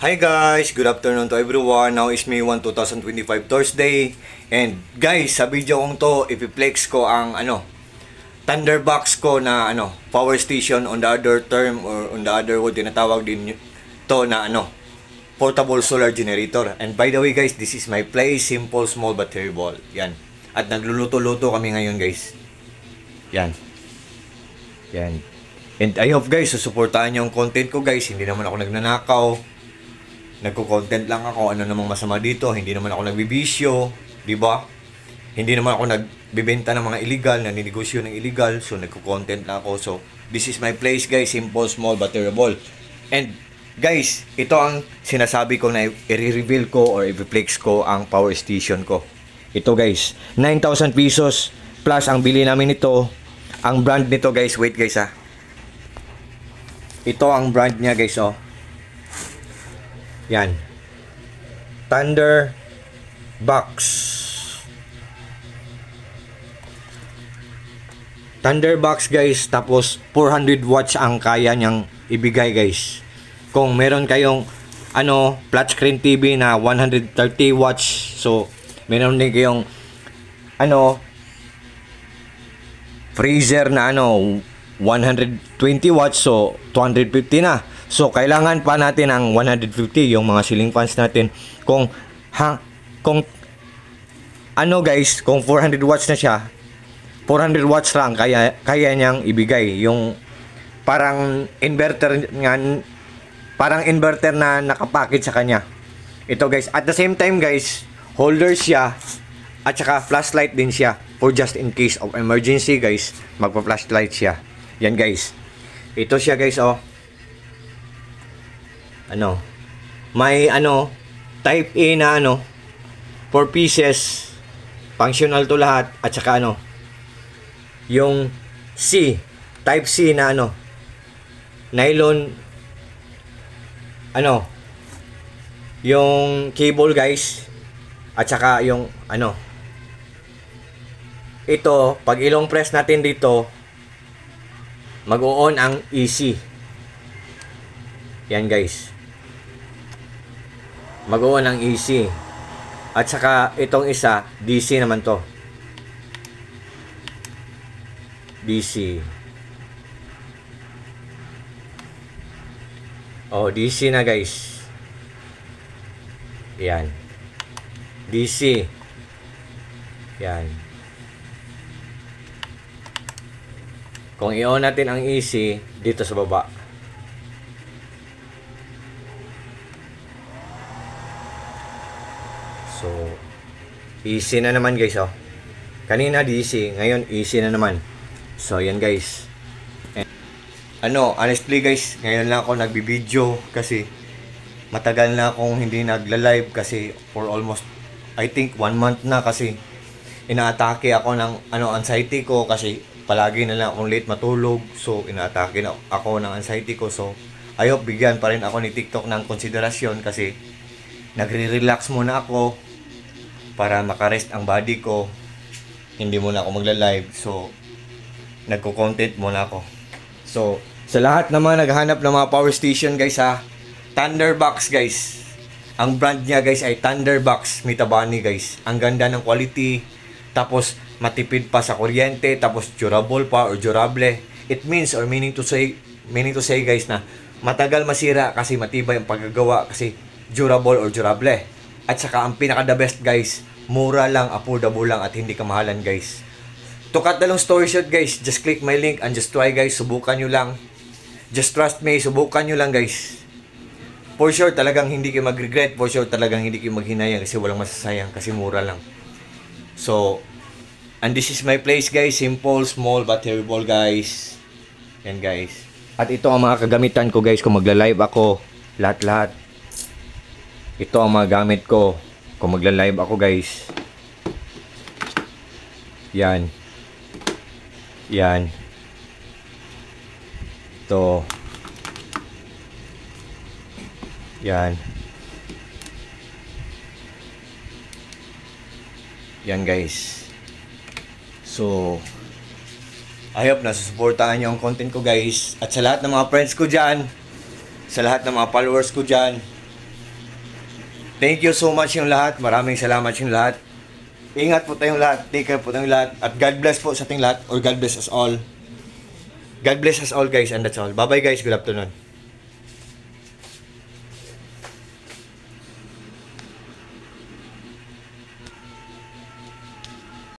Hi guys, good afternoon to everyone. Now is May 1, 2025 Thursday. And guys, sa video kong to, ipiplex ko ang Thunderbox ko na power station on the other term or on the other word tinatawag din to na portable solar generator. And by the way guys, this is my place, simple, small but terrible. Yan. At nagluluto-luto kami ngayon guys. Yan. Yan. And I hope guys, susuportahan niyo ang content ko guys. Hindi naman ako nagnanakaw. Nagko-content lang ako, ano namang masama dito, hindi naman ako nagbibisyo, di ba? Hindi naman ako nagbebenta ng mga illegal, naninegosyo ng illegal, so nagko-content lang ako. So, this is my place guys, simple, small, but terrible. And guys, ito ang sinasabi ko na i-reveal ko or i-flex ko ang power station ko. Ito guys, 9,000 pesos plus ang bili namin ito. Ang brand nito guys, wait guys ha. Ito ang brand niya guys oh. Yan. Thunderbox. Thunderbox guys, tapos 400 watts ang kaya niyang ibigay guys. Kung meron kayong flat screen TV na 130 watts, so meron din kayong freezer na 120 watts, so 250 na. So, kailangan pa natin ang 150, yung mga ceiling fans natin. Kung guys, kung 400 watts na siya, 400 watts lang kaya niyang ibigay. Yung parang inverter na nakapakit sa kanya. Ito guys, at the same time guys, holder siya at saka flashlight din siya for just in case of emergency guys, magpa-flashlight siya. Yan guys. Ito siya guys oh. May type A na 4 pieces, functional to lahat, at saka yung C, type C na nylon yung cable guys, at saka yung ito, pag ilong press natin dito, mag-on ang EC. Yan guys, mag-on ang EC. At saka itong isa, DC naman to. DC. Oh, DC na guys. Yan. DC. Yan. Kung i-on natin ang EC dito sa baba. So, easy na naman guys oh. Kanina DC, ngayon easy na naman. So, yan guys. And, honestly guys, ngayon lang ako nagbibideo kasi matagal na akong hindi nagla-live kasi for almost I think 1 month na kasi inaatake ako ng anxiety ko kasi palagi na lang akong late matulog. So, inaatake na ako ng anxiety ko. So, I hope bigyan pa rin ako ni TikTok ng konsiderasyon kasi nagre-relax muna ako para makarest ang body ko. Hindi muna ako magla-live. So, nagko-content muna ako. So, sa lahat na mga naghahanap ng mga power station guys ha, Thunderbox guys. Ang brand niya guys ay Thunderbox Mitabani guys. Ang ganda ng quality. Tapos, matipid pa sa kuryente. Tapos, durable pa or durable. It means or meaning to say guys na matagal masira kasi matibay ang paggagawa kasi durable or durable. At saka ang pinaka the best guys, mura lang, affordable lang at hindi kamahalan guys. To cut the long story short guys, just click my link and just try guys, subukan nyo lang. Just trust me, subukan nyo lang guys. For sure talagang hindi kayo mag-regret, for sure talagang hindi kayo maghinayang kasi walang masasayang kasi mura lang. So, and this is my place guys, simple, small but terrible guys. Yan guys. At ito ang mga kagamitan ko guys kung magla-live ako, lahat-lahat. Ito ang mga gamit ko kung magla-live ako guys. Yan. Yan. Ito. Yan. Yan guys. So, I hope na susuportahan nyo ang content ko guys. At sa lahat ng mga friends ko dyan, sa lahat ng mga followers ko dyan, Thank you so much yung lahat. Maraming salamat yung lahat. Ingat po tayong lahat. Take care po tayong lahat. At God bless po sa ating lahat. Or God bless us all. God bless us all guys, and that's all. Bye bye guys. Good afternoon.